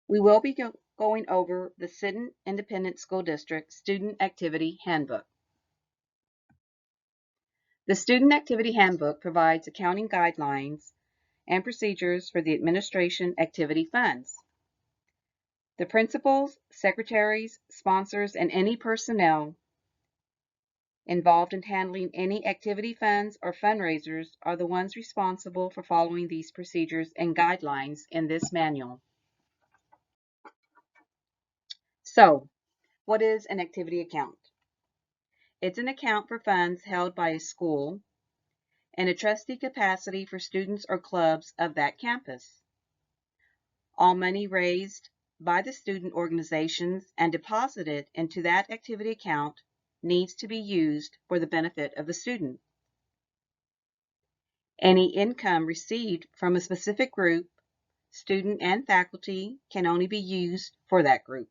We will be going over the Sinton Independent School District Student Activity Handbook. The Student Activity Handbook provides accounting guidelines and procedures for the administration activity funds. The principals, secretaries, sponsors, and any personnel involved in handling any activity funds or fundraisers are the ones responsible for following these procedures and guidelines in this manual. So, what is an activity account? It's an account for funds held by a school in a trustee capacity for students or clubs of that campus. All money raised by the student organizations and deposited into that activity account needs to be used for the benefit of the student. Any income received from a specific group, student and faculty, can only be used for that group.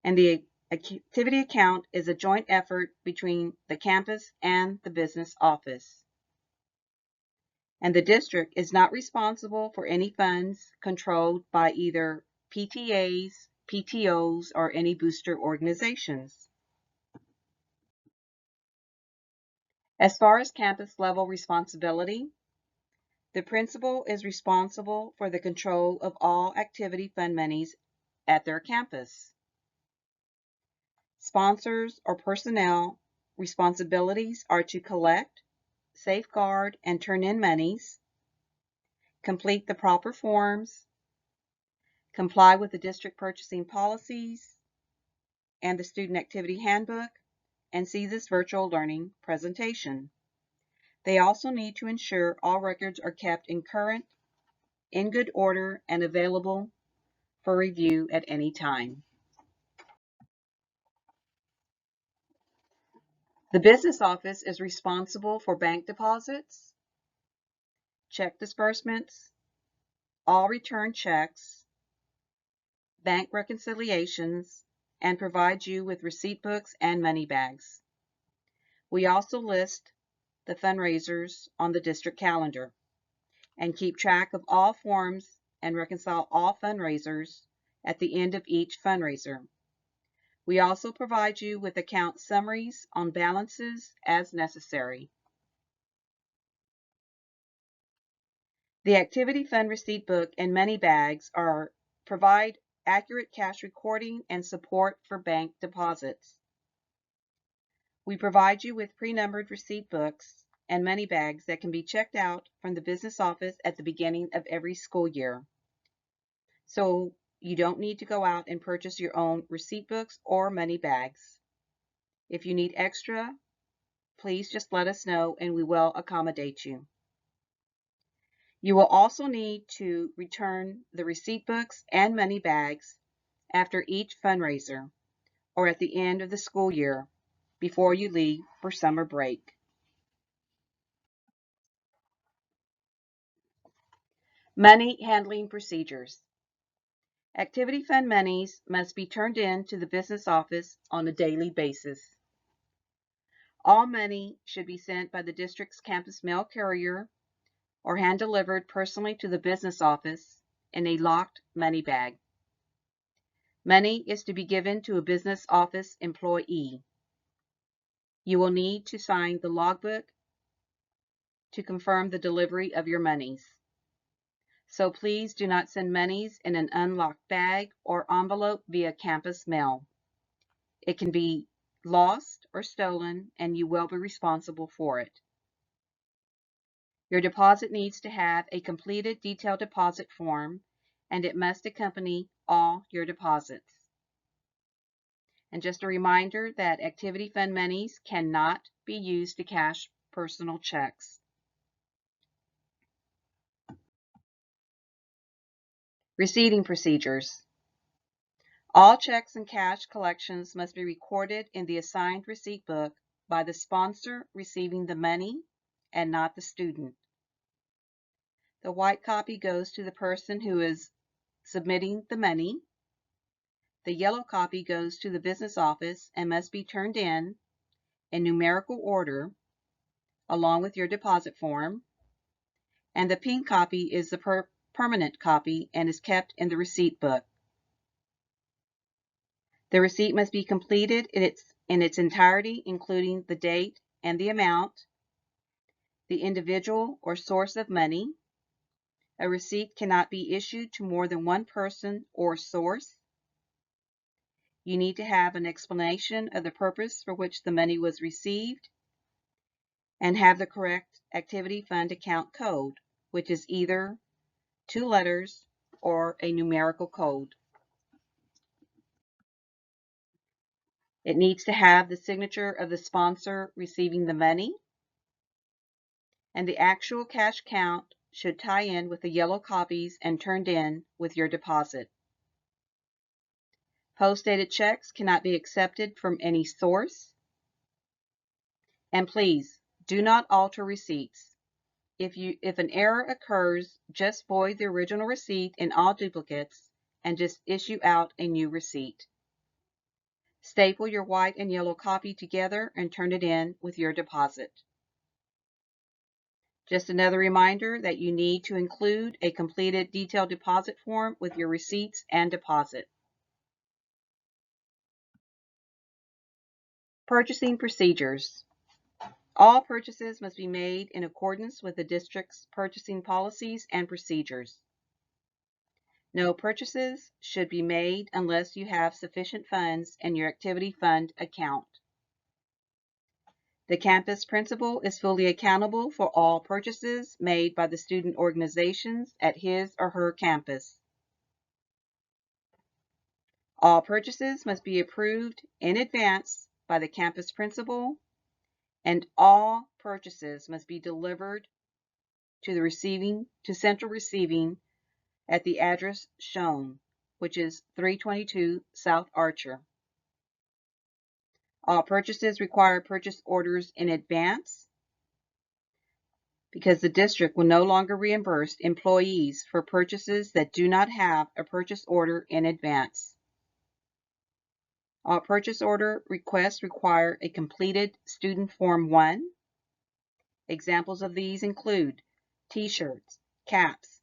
And the activity account is a joint effort between the campus and the business office. And the district is not responsible for any funds controlled by either PTAs, PTOs, or any booster organizations. As far as campus level responsibility, the principal is responsible for the control of all activity fund monies at their campus. Sponsors or personnel responsibilities are to collect, safeguard, and turn in monies, complete the proper forms, comply with the district purchasing policies and the student activity handbook, and see this virtual learning presentation. They also need to ensure all records are kept in good order, and available for review at any time. The business office is responsible for bank deposits, check disbursements, all return checks, bank reconciliations, and provides you with receipt books and money bags. We also list the fundraisers on the district calendar and keep track of all forms and reconcile all fundraisers at the end of each fundraiser. We also provide you with account summaries on balances as necessary. The activity fund receipt book and money bags provide accurate cash recording and support for bank deposits. We provide you with pre-numbered receipt books and money bags that can be checked out from the business office at the beginning of every school year. So you don't need to go out and purchase your own receipt books or money bags. If you need extra, please just let us know and we will accommodate you. You will also need to return the receipt books and money bags after each fundraiser or at the end of the school year before you leave for summer break. Money handling procedures. Activity fund monies must be turned in to the business office on a daily basis. All money should be sent by the district's campus mail carrier or hand-delivered personally to the business office in a locked money bag. Money is to be given to a business office employee. You will need to sign the logbook to confirm the delivery of your monies. So please do not send monies in an unlocked bag or envelope via campus mail. It can be lost or stolen, and you will be responsible for it. Your deposit needs to have a completed detailed deposit form, and it must accompany all your deposits. And just a reminder that activity fund monies cannot be used to cash personal checks. Receipting procedures. All checks and cash collections must be recorded in the assigned receipt book by the sponsor receiving the money and not the student. The white copy goes to the person who is submitting the money. The yellow copy goes to the business office and must be turned in numerical order along with your deposit form. And the pink copy is the permanent copy and is kept in the receipt book. The receipt must be completed in its entirety, including the date and the amount, the individual or source of money. A receipt cannot be issued to more than one person or source. You need to have an explanation of the purpose for which the money was received and have the correct activity fund account code, which is either 2 letters or a numerical code. It needs to have the signature of the sponsor receiving the money, and the actual cash count should tie in with the yellow copies and turned in with your deposit. Post-dated checks cannot be accepted from any source. And please, do not alter receipts. If an error occurs, just void the original receipt in all duplicates and just issue out a new receipt. Staple your white and yellow copy together and turn it in with your deposit. Just another reminder that you need to include a completed detailed deposit form with your receipts and deposit. Purchasing procedures. All purchases must be made in accordance with the district's purchasing policies and procedures. No purchases should be made unless you have sufficient funds in your activity fund account. The campus principal is fully accountable for all purchases made by the student organizations at his or her campus. All purchases must be approved in advance by the campus principal, and all purchases must be delivered to central receiving at the address shown, which is 322 South Archer. All purchases require purchase orders in advance because the district will no longer reimburse employees for purchases that do not have a purchase order in advance. All purchase order requests require a completed Student Form 1. Examples of these include t-shirts, caps,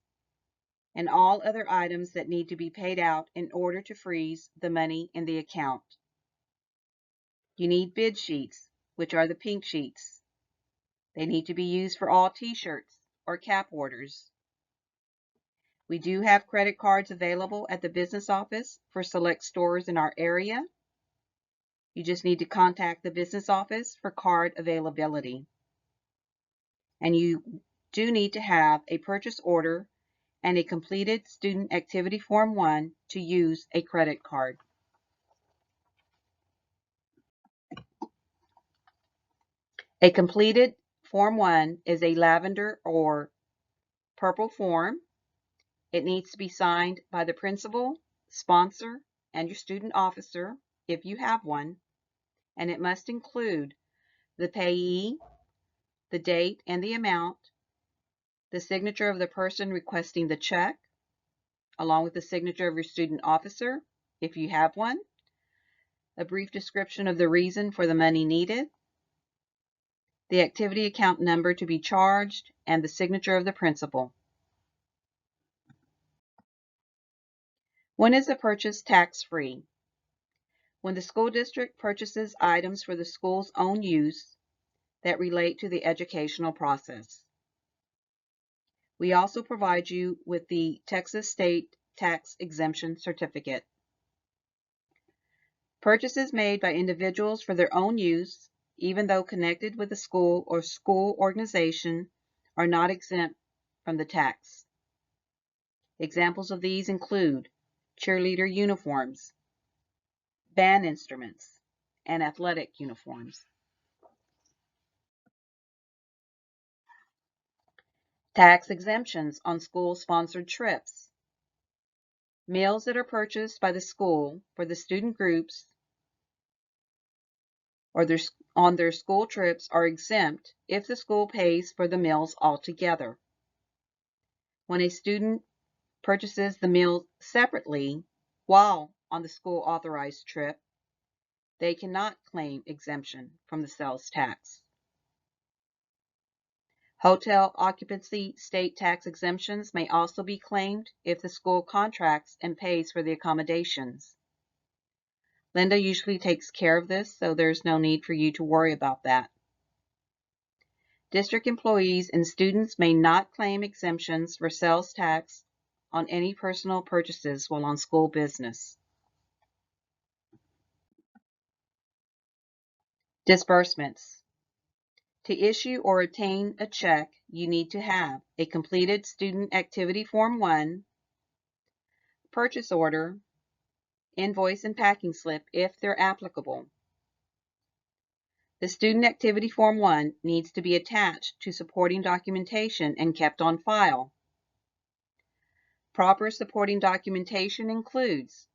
and all other items that need to be paid out in order to freeze the money in the account. You need bid sheets, which are the pink sheets. They need to be used for all t-shirts or cap orders. We do have credit cards available at the business office for select stores in our area. You just need to contact the business office for card availability. And you do need to have a purchase order and a completed Student Activity Form 1 to use a credit card. A completed Form 1 is a lavender or purple form. It needs to be signed by the principal, sponsor, and your student officer, if you have one, and it must include the payee, the date and the amount, the signature of the person requesting the check, along with the signature of your student officer, if you have one, a brief description of the reason for the money needed, the activity account number to be charged, and the signature of the principal. When is a purchase tax-free? When the school district purchases items for the school's own use that relate to the educational process. We also provide you with the Texas State Tax Exemption Certificate. Purchases made by individuals for their own use, even though connected with a school or school organization, are not exempt from the tax. Examples of these include cheerleader uniforms, band instruments, and athletic uniforms. Tax exemptions on school-sponsored trips. Meals that are purchased by the school for the student groups or on their school trips are exempt if the school pays for the meals altogether. When a student purchases the meal separately while on the school authorized trip, they cannot claim exemption from the sales tax. Hotel occupancy state tax exemptions may also be claimed if the school contracts and pays for the accommodations. Linda usually takes care of this, so there's no need for you to worry about that. District employees and students may not claim exemptions for sales tax on any personal purchases while on school business. Disbursements. To issue or obtain a check, you need to have a completed Student Activity Form 1, purchase order, invoice and packing slip if they're applicable. The Student Activity Form 1 needs to be attached to supporting documentation and kept on file. Proper supporting documentation includes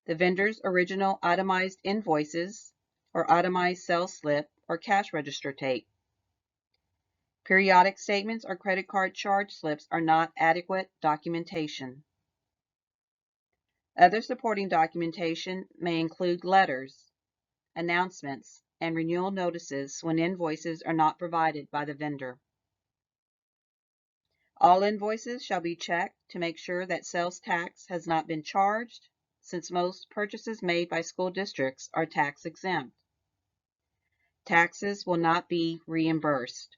the vendor's original itemized invoices or itemized sales slip or cash register tape. Periodic statements or credit card charge slips are not adequate documentation. Other supporting documentation may include letters, announcements, and renewal notices when invoices are not provided by the vendor. All invoices shall be checked to make sure that sales tax has not been charged, since most purchases made by school districts are tax exempt. Taxes will not be reimbursed.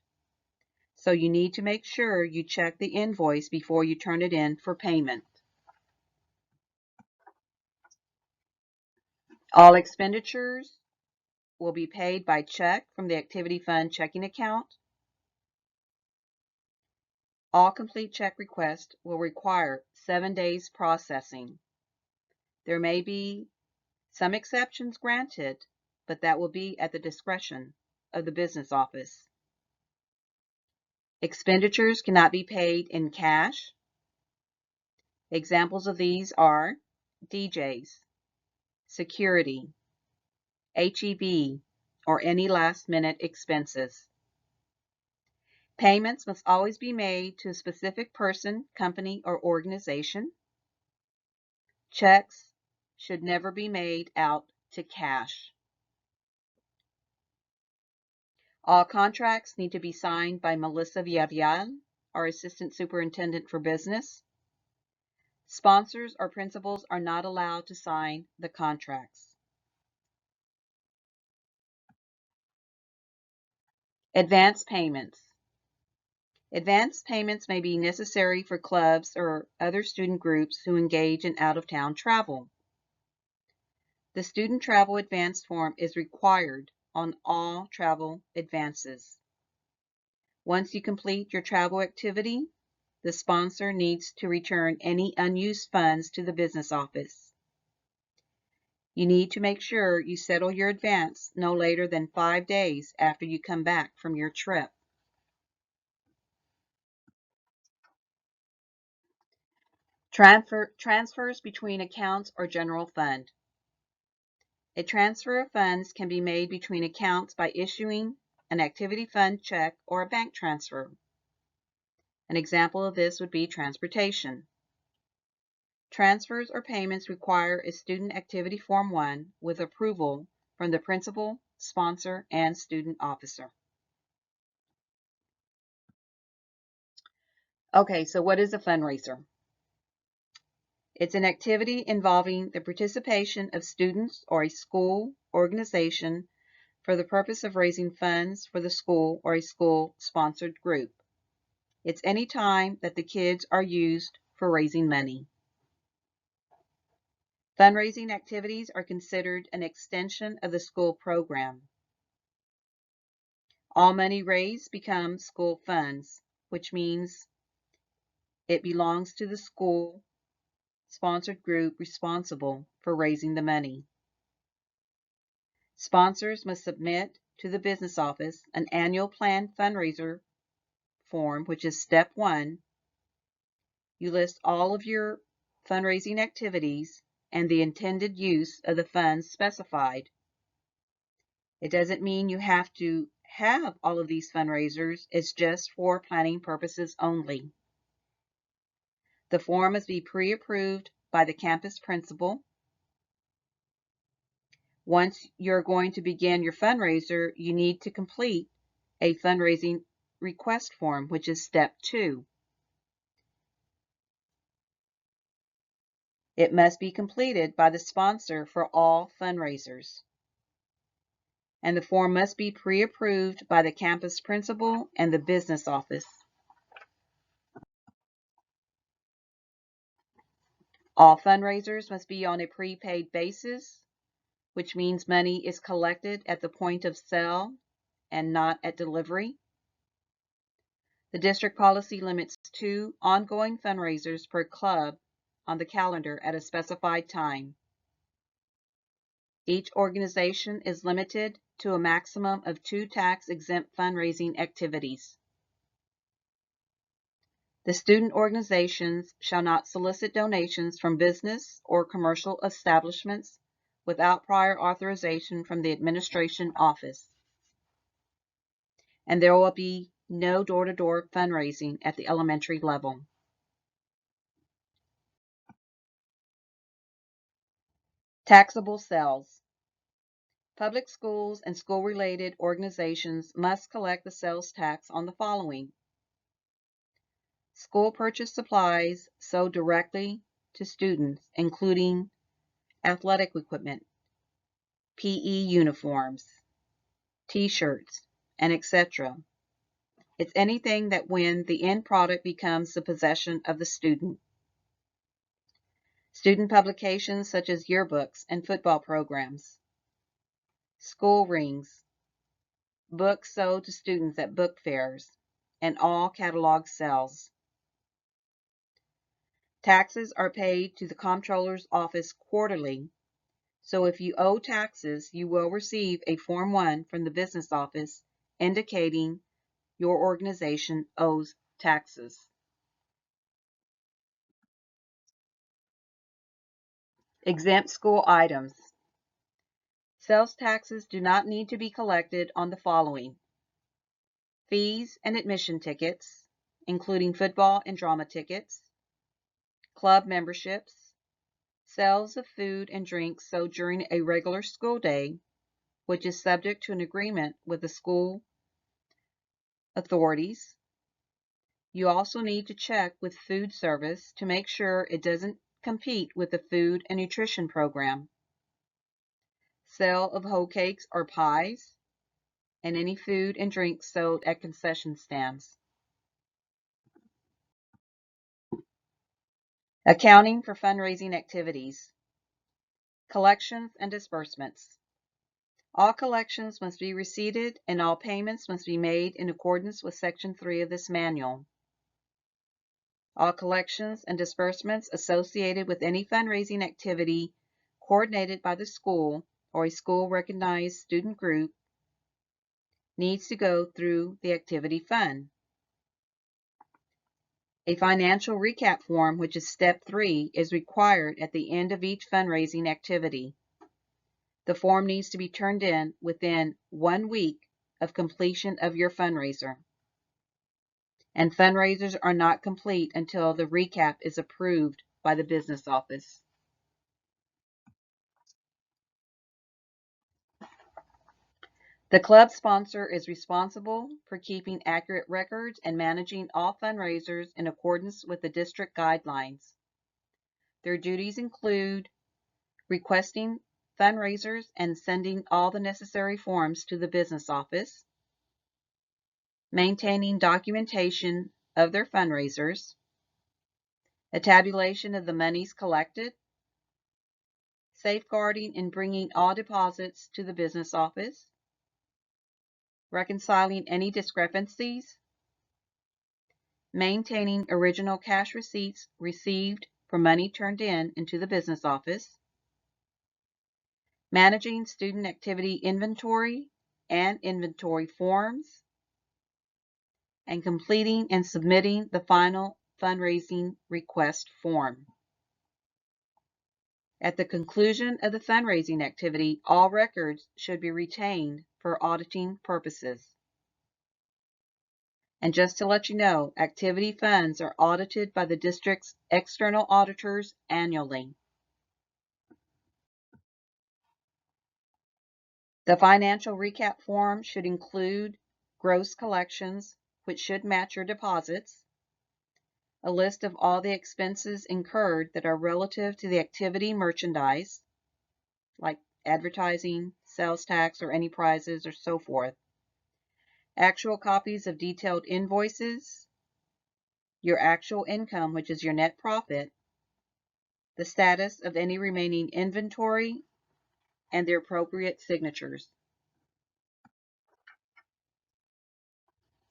So you need to make sure you check the invoice before you turn it in for payment. All expenditures will be paid by check from the Activity Fund checking account. All complete check requests will require 7 days processing. There may be some exceptions granted, but that will be at the discretion of the business office. Expenditures cannot be paid in cash. Examples of these are DJs, security, HEB, or any last-minute expenses. Payments must always be made to a specific person, company, or organization. Checks should never be made out to cash. All contracts need to be signed by Melissa Villarreal, our Assistant Superintendent for Business. Sponsors or principals are not allowed to sign the contracts. Advance payments. Advance payments may be necessary for clubs or other student groups who engage in out-of-town travel. The student travel advance form is required on all travel advances. Once you complete your travel activity, the sponsor needs to return any unused funds to the business office. You need to make sure you settle your advance no later than 5 days after you come back from your trip. Transfers between accounts or general fund. A transfer of funds can be made between accounts by issuing an activity fund check or a bank transfer. An example of this would be transportation. Transfers or payments require a Student Activity Form 1 with approval from the principal, sponsor, and student officer. Okay, so what is a fundraiser? It's an activity involving the participation of students or a school organization for the purpose of raising funds for the school or a school-sponsored group. It's any time that the kids are used for raising money. Fundraising activities are considered an extension of the school program. All money raised becomes school funds, which means it belongs to the school-sponsored group responsible for raising the money. Sponsors must submit to the business office an annual plan fundraiser form, which is step 1. You list all of your fundraising activities and the intended use of the funds specified. It doesn't mean you have to have all of these fundraisers. It's just for planning purposes only. The form must be pre-approved by the campus principal. Once you're going to begin your fundraiser, you need to complete a fundraising request form, which is step 2. It must be completed by the sponsor for all fundraisers. And the form must be pre-approved by the campus principal and the business office. All fundraisers must be on a prepaid basis, which means money is collected at the point of sale and not at delivery. The district policy limits 2 ongoing fundraisers per club on the calendar at a specified time. Each organization is limited to a maximum of 2 tax-exempt fundraising activities. The student organizations shall not solicit donations from business or commercial establishments without prior authorization from the administration office. And there will be no door-to-door fundraising at the elementary level. Taxable sales. Public schools and school-related organizations must collect the sales tax on the following: school purchase supplies sold directly to students, including athletic equipment, PE uniforms, t-shirts, and etc. It's anything that when the end product becomes the possession of the student. Student publications such as yearbooks and football programs. School rings. Books sold to students at book fairs, and all catalog sales. Taxes are paid to the Comptroller's Office quarterly, so if you owe taxes, you will receive a Form 1 from the business office indicating your organization owes taxes. Exempt school items. Sales taxes do not need to be collected on the following: fees and admission tickets, including football and drama tickets, club memberships, sales of food and drinks sold during a regular school day, which is subject to an agreement with the school authorities. You also need to check with food service to make sure it doesn't compete with the food and nutrition program. Sale of whole cakes or pies, and any food and drinks sold at concession stands. Accounting for fundraising activities. Collections and disbursements. All collections must be receipted and all payments must be made in accordance with Section 3 of this manual. All collections and disbursements associated with any fundraising activity coordinated by the school or a school-recognized student group needs to go through the activity fund. A financial recap form, which is step 3, is required at the end of each fundraising activity. The form needs to be turned in within 1 week of completion of your fundraiser. And fundraisers are not complete until the recap is approved by the business office. The club sponsor is responsible for keeping accurate records and managing all fundraisers in accordance with the district guidelines. Their duties include requesting fundraisers and sending all the necessary forms to the business office, maintaining documentation of their fundraisers, a tabulation of the monies collected, safeguarding and bringing all deposits to the business office, reconciling any discrepancies, maintaining original cash receipts received for money turned in into the business office, managing student activity inventory and inventory forms, and completing and submitting the final fundraising request form. At the conclusion of the fundraising activity, all records should be retained for auditing purposes. And just to let you know, activity funds are audited by the district's external auditors annually. The financial recap form should include gross collections, which should match your deposits, a list of all the expenses incurred that are relative to the activity merchandise, like advertising, sales tax, or any prizes, or so forth, actual copies of detailed invoices, your actual income, which is your net profit, the status of any remaining inventory, and their appropriate signatures.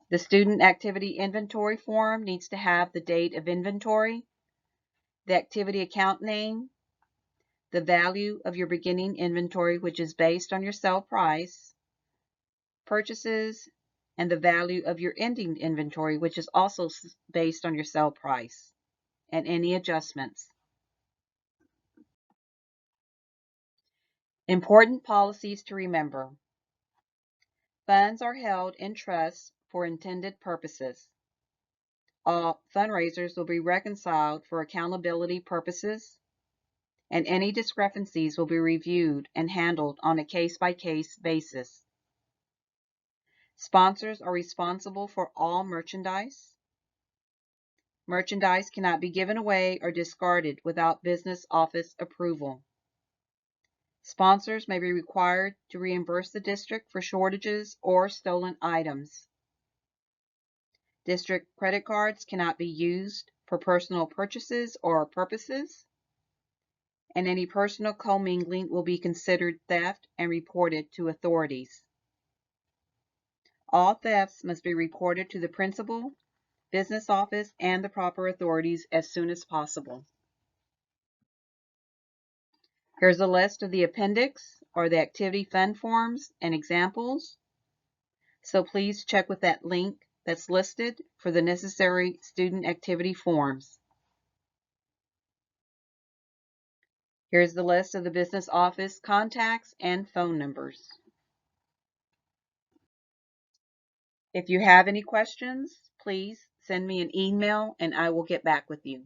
The student activity inventory form needs to have the date of inventory, the activity account name, the value of your beginning inventory, which is based on your sale price, purchases, and the value of your ending inventory, which is also based on your sale price, and any adjustments. Important policies to remember. Funds are held in trust for intended purposes. All fundraisers will be reconciled for accountability purposes, and any discrepancies will be reviewed and handled on a case-by-case basis. Sponsors are responsible for all merchandise. Merchandise cannot be given away or discarded without business office approval. Sponsors may be required to reimburse the district for shortages or stolen items. District credit cards cannot be used for personal purchases or purposes, and any personal commingling will be considered theft and reported to authorities. All thefts must be reported to the principal, business office, and the proper authorities as soon as possible. Here's a list of the appendix or the activity fund forms and examples. So please check with that link that's listed for the necessary student activity forms. Here's the list of the business office contacts and phone numbers. If you have any questions, please send me an email and I will get back with you.